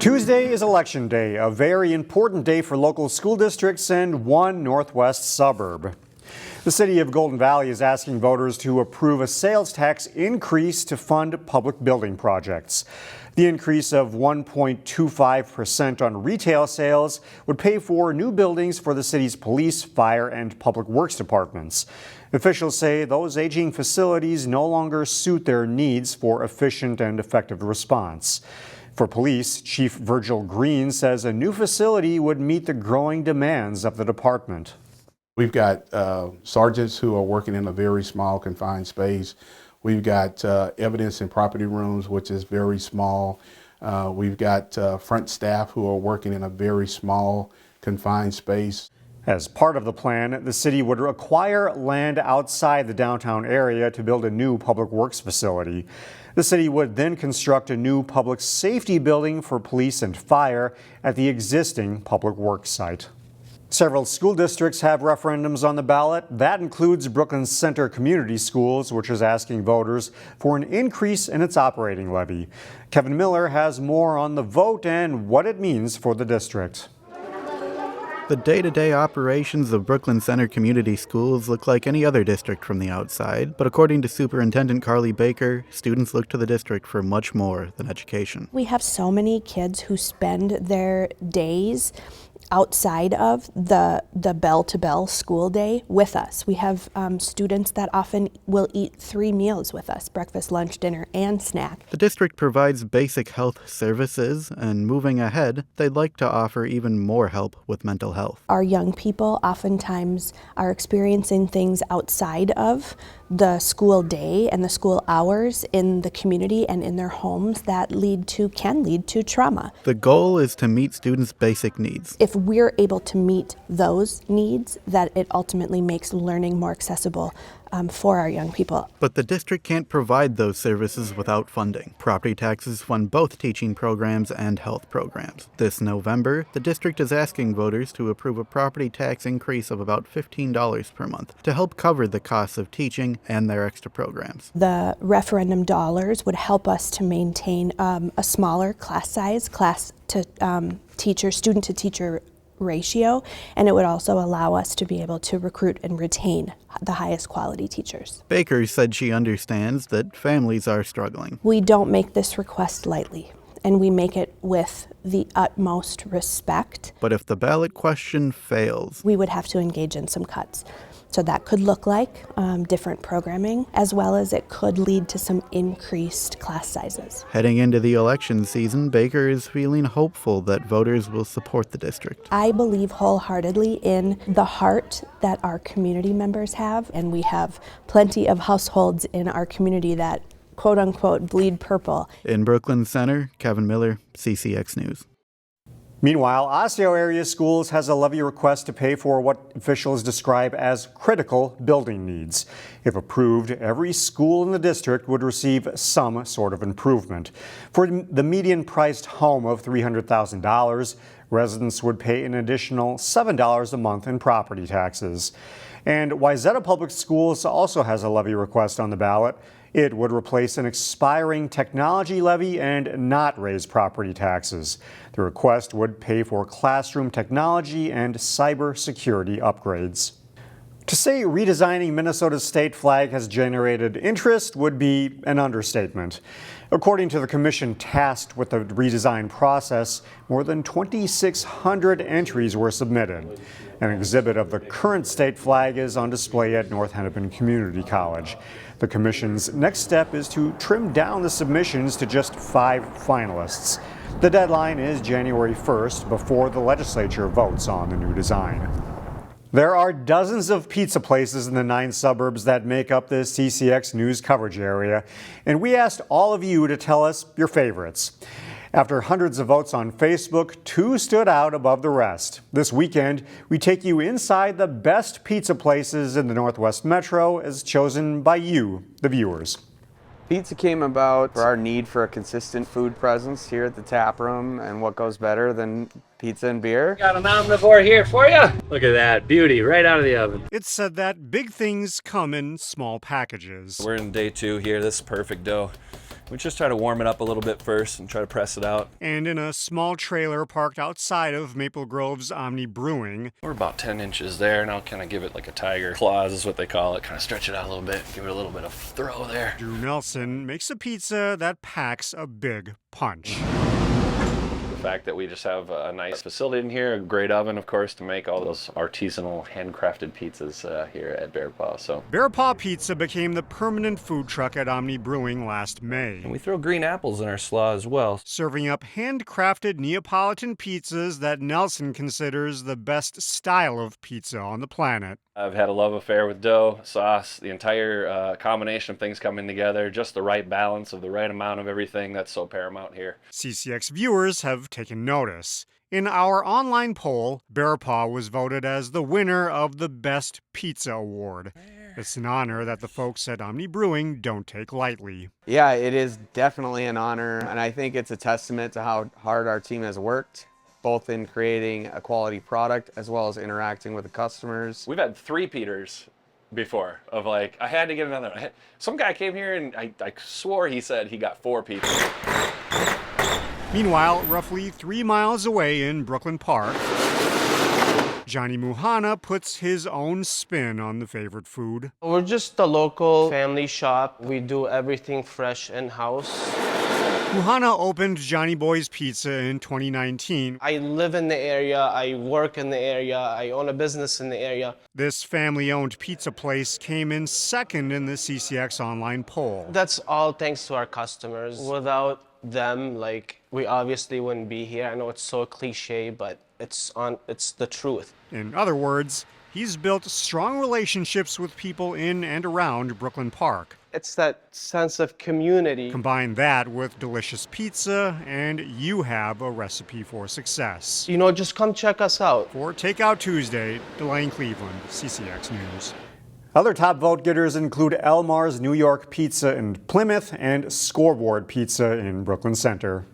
Tuesday is Election Day, a very important day for local school districts and one northwest suburb. The city of Golden Valley is asking voters to approve a sales tax increase to fund public building projects. The increase of 1.25% on retail sales would pay for new buildings for the city's police, fire, and public works departments. Officials say those aging facilities no longer suit their needs for efficient and effective response. For police, Chief Virgil Green says a new facility would meet the growing demands of the department. We've got sergeants who are working in a very small confined space. We've got evidence and property rooms, which is very small. We've got front staff who are working in a very small confined space. As part of the plan, the city would acquire land outside the downtown area to build a new public works facility. The city would then construct a new public safety building for police and fire at the existing public works site. Several school districts have referendums on the ballot. That includes Brooklyn Center Community Schools, which is asking voters for an increase in its operating levy. Kevin Miller has more on the vote and what it means for the district. The day-to-day operations of Brooklyn Center Community Schools look like any other district from the outside, but according to Superintendent Carly Baker, students look to the district for much more than education. We have so many kids who spend their days outside of the bell-to-bell school day with us. We have students that often will eat 3 meals with us, breakfast, lunch, dinner, and snack. The district provides basic health services, and moving ahead, they'd like to offer even more help with mental health. Our young people oftentimes are experiencing things outside of the school day and the school hours in the community and in their homes that can lead to trauma. The goal is to meet students' basic needs. If we're able to meet those needs, that it ultimately makes learning more accessible for our young people. But the district can't provide those services without funding. Property taxes fund both teaching programs and health programs. This November, the district is asking voters to approve a property tax increase of about $15 per month to help cover the costs of teaching and their extra programs. The referendum dollars would help us to maintain a smaller class size, student to teacher ratio, and it would also allow us to be able to recruit and retain the highest quality teachers. Baker said she understands that families are struggling. We don't make this request lightly, and we make it with the utmost respect. But if the ballot question fails, we would have to engage in some cuts. So that could look like different programming, as well as it could lead to some increased class sizes. Heading into the election season, Baker is feeling hopeful that voters will support the district. I believe wholeheartedly in the heart that our community members have, and we have plenty of households in our community that quote-unquote bleed purple. In Brooklyn Center, Kevin Miller, CCX News. Meanwhile, Osseo area schools has a levy request to pay for what officials describe as critical building needs. If approved, every school in the district would receive some sort of improvement. For the median priced home of $300,000, residents would pay an additional $7 a month in property taxes. And Wayzata Public Schools also has a levy request on the ballot. It would replace an expiring technology levy and not raise property taxes. The request would pay for classroom technology and cybersecurity upgrades. To say redesigning Minnesota's state flag has generated interest would be an understatement. According to the commission tasked with the redesign process, more than 2,600 entries were submitted. An exhibit of the current state flag is on display at North Hennepin Community College. The commission's next step is to trim down the submissions to just 5 finalists. The deadline is January 1st, before the legislature votes on the new design. There are dozens of pizza places in the 9 suburbs that make up the CCX News coverage area, and we asked all of you to tell us your favorites. After hundreds of votes on Facebook, 2 stood out above the rest. This weekend, we take you inside the best pizza places in the Northwest Metro as chosen by you, the viewers. Pizza came about for our need for a consistent food presence here at the tap room, and what goes better than pizza and beer? Got an omnivore here for you. Look at that beauty right out of the oven. It's said that big things come in small packages. We're in day 2 here. This is perfect dough. We just try to warm it up a little bit first and try to press it out. And in a small trailer parked outside of Maple Grove's Omni Brewing, We're about 10 inches there, and I'll kind of give it like a tiger claws is what they call it. Kind of stretch it out a little bit, give it a little bit of throw there. Drew Nelson makes a pizza that packs a big punch. The fact that we just have a nice facility in here, a great oven, of course, to make all those artisanal, handcrafted pizzas here at Bear Paw. So Bear Paw Pizza became the permanent food truck at Omni Brewing last May, and we throw green apples in our slaw as well. serving up handcrafted Neapolitan pizzas that Nelson considers the best style of pizza on the planet. I've had a love affair with dough, sauce, the entire combination of things coming together, just the right balance of the right amount of everything. That's so paramount here. CCX viewers have taken notice. In our online poll, Bear Paw was voted as the winner of the Best Pizza Award. It's an honor that the folks at Omni Brewing don't take lightly. Yeah, it is definitely an honor, and I think it's a testament to how hard our team has worked, both in creating a quality product as well as interacting with the customers. We've had 3-peaters before of like, I had to get another. Some guy came here and I swore he said he got 4 people. Meanwhile, roughly 3 miles away in Brooklyn Park, Johnny Muhana puts his own spin on the favorite food. We're just a local family shop. We do everything fresh in-house. Muhana opened Johnny Boy's Pizza in 2019. I live in the area, I work in the area, I own a business in the area. This family-owned pizza place came in second in the CCX online poll. That's all thanks to our customers. Without them, we obviously wouldn't be here. I know it's so cliche, but it's the truth. In other words, he's built strong relationships with people in and around Brooklyn Park. It's that sense of community. Combine that with delicious pizza, and you have a recipe for success. Just come check us out. For Takeout Tuesday, Delane Cleveland, CCX News. Other top vote getters include Elmar's New York Pizza in Plymouth and Scoreboard Pizza in Brooklyn Center.